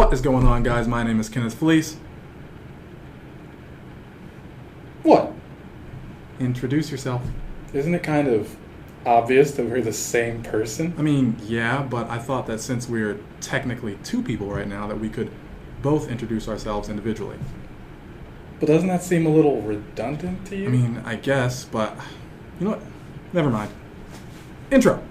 What is going on, guys? My name is Kenneth Fleece. What? Introduce yourself. Isn't it kind of obvious that we're the same person? I mean, yeah, but I thought that since we're technically two people right now, that we could both introduce ourselves individually. But doesn't that seem a little redundant to you? I mean, I guess, but you know what? Never mind. Intro.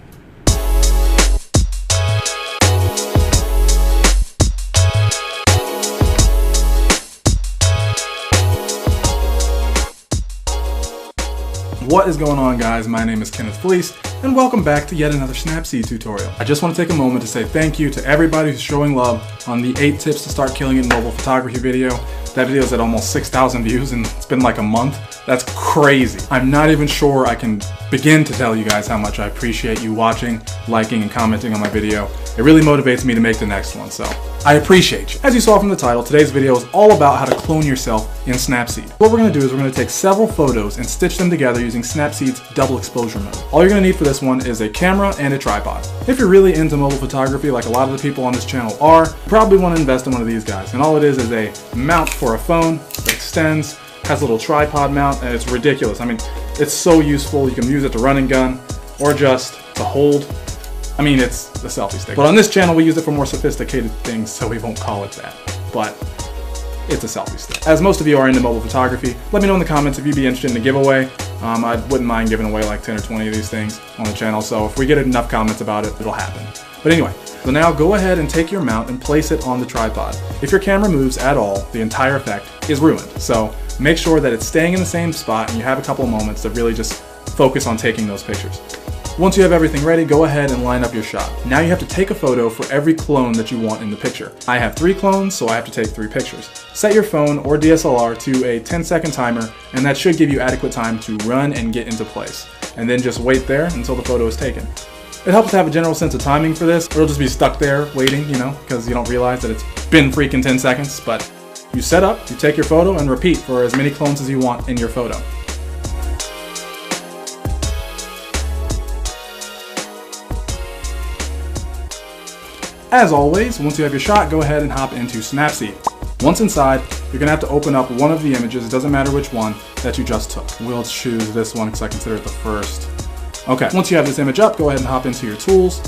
What is going on, guys? My name is Kenneth Fleece, and welcome back to yet another Snapseed tutorial. I just want to take a moment to say thank you to everybody who's showing love on the 8 tips to start killing it in mobile photography video. That video is at almost 6,000 views and it's been like a month. That's crazy. I'm not even sure I can begin to tell you guys how much I appreciate you watching, liking, and commenting on my video. It really motivates me to make the next one, so I appreciate you. As you saw from the title, today's video is all about how to clone yourself in Snapseed. What we're going to do is we're going to take several photos and stitch them together using Snapseed's double exposure mode. All you're going to need for this one is a camera and a tripod. If you're really into mobile photography like a lot of the people on this channel are, you probably want to invest in one of these guys. And all it is a mount for a phone that extends, has a little tripod mount, and it's ridiculous. I mean, it's so useful. You can use it to run and gun or just to hold. I mean, it's the selfie stick. But on this channel, we use it for more sophisticated things, so we won't call it that. But it's a selfie stick. As most of you are into mobile photography, let me know in the comments if you'd be interested in a giveaway. I wouldn't mind giving away like 10 or 20 of these things on the channel, so if we get enough comments about it, it'll happen. But anyway, so now go ahead and take your mount and place it on the tripod. If your camera moves at all, the entire effect is ruined. So make sure that it's staying in the same spot and you have a couple of moments to really just focus on taking those pictures. Once you have everything ready, go ahead and line up your shot. Now you have to take a photo for every clone that you want in the picture. I have 3 clones, so I have to take 3 pictures. Set your phone or DSLR to a 10-second timer, and that should give you adequate time to run and get into place. And then just wait there until the photo is taken. It helps to have a general sense of timing for this, or it'll just be stuck there waiting, because you don't realize that it's been freaking 10 seconds. But you set up, you take your photo, and repeat for as many clones as you want in your photo. As always, once you have your shot, go ahead and hop into Snapseed. Once inside, you're going to have to open up one of the images, it doesn't matter which one, that you just took. We'll choose this one because I consider it the first. Okay, once you have this image up, go ahead and hop into your tools,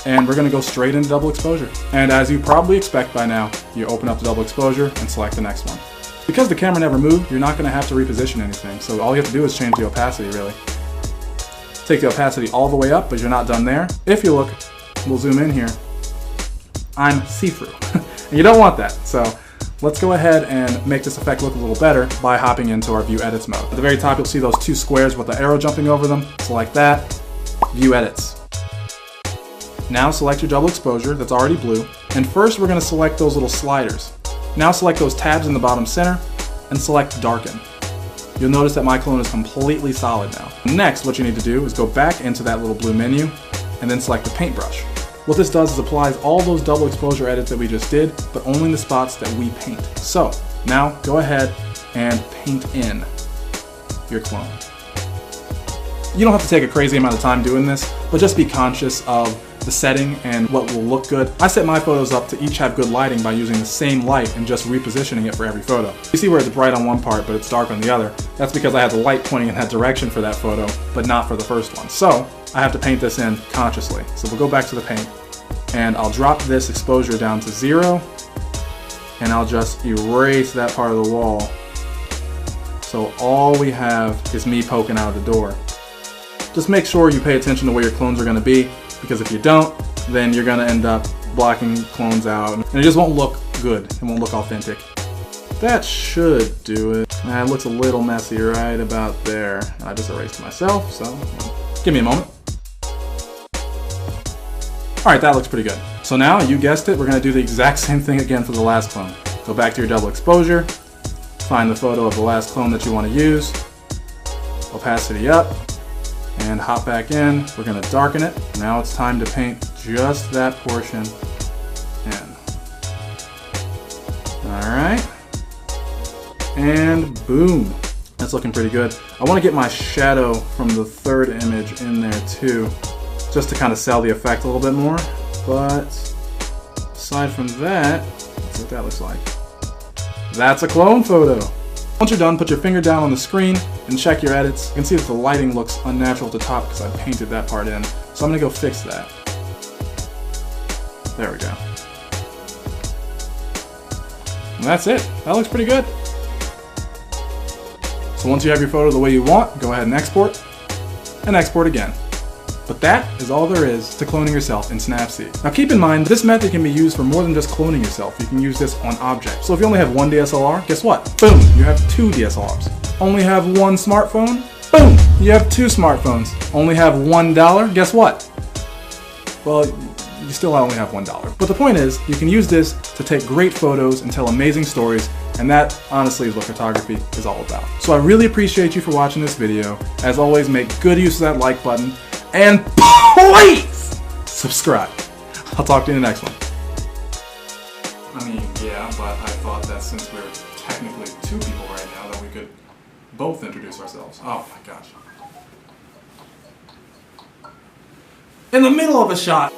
and we're going to go straight into double exposure. And as you probably expect by now, you open up the double exposure and select the next one. Because the camera never moved, you're not going to have to reposition anything, so all you have to do is change the opacity, really. Take the opacity all the way up, but you're not done there. If you look, we'll zoom in here, I'm see-through. And you don't want that, so let's go ahead and make this effect look a little better by hopping into our View Edits mode. At the very top, you'll see those 2 squares with the arrow jumping over them. Select that, View Edits. Now select your double exposure that's already blue, and first we're going to select those little sliders. Now select those tabs in the bottom center, and select Darken. You'll notice that my clone is completely solid now. Next, what you need to do is go back into that little blue menu, and then select the paintbrush. What this does is applies all those double exposure edits that we just did, but only in the spots that we paint. So now go ahead and paint in your clone. You don't have to take a crazy amount of time doing this, but just be conscious of the setting and what will look good. I set my photos up to each have good lighting by using the same light and just repositioning it for every photo. You see where it's bright on one part, but it's dark on the other. That's because I had the light pointing in that direction for that photo, but not for the first one. So I have to paint this in consciously. So we'll go back to the paint, and I'll drop this exposure down to 0, and I'll just erase that part of the wall. So all we have is me poking out of the door. Just make sure you pay attention to where your clones are going to be, because if you don't, then you're going to end up blocking clones out, and it just won't look good. It won't look authentic. That should do it. It looks a little messy right about there. I just erased myself, so give me a moment. Alright, that looks pretty good. So now, you guessed it, we're going to do the exact same thing again for the last clone. Go back to your double exposure, find the photo of the last clone that you want to use, opacity up, and hop back in. We're going to darken it. Now it's time to paint just that portion in. Alright. And boom. That's looking pretty good. I want to get my shadow from the third image in there too, just to kind of sell the effect a little bit more. But aside from that, let's what that looks like. That's a clone photo. Once you're done, put your finger down on the screen and check your edits. You can see that the lighting looks unnatural at the top because I painted that part in. So I'm gonna go fix that. There we go. And that's it. That looks pretty good. So once you have your photo the way you want, go ahead and export again. But that is all there is to cloning yourself in Snapseed. Now keep in mind, this method can be used for more than just cloning yourself. You can use this on objects. So if you only have one DSLR, guess what? Boom, you have two DSLRs. Only have one smartphone? Boom, you have two smartphones. Only have $1? Guess what? Well, you still only have $1. But the point is, you can use this to take great photos and tell amazing stories, and that, honestly, is what photography is all about. So I really appreciate you for watching this video. As always, make good use of that like button, and please subscribe. I'll talk to you in the next one. I mean, yeah, but I thought that since we're technically two people right now, that we could both introduce ourselves. Oh my gosh. In the middle of a shot.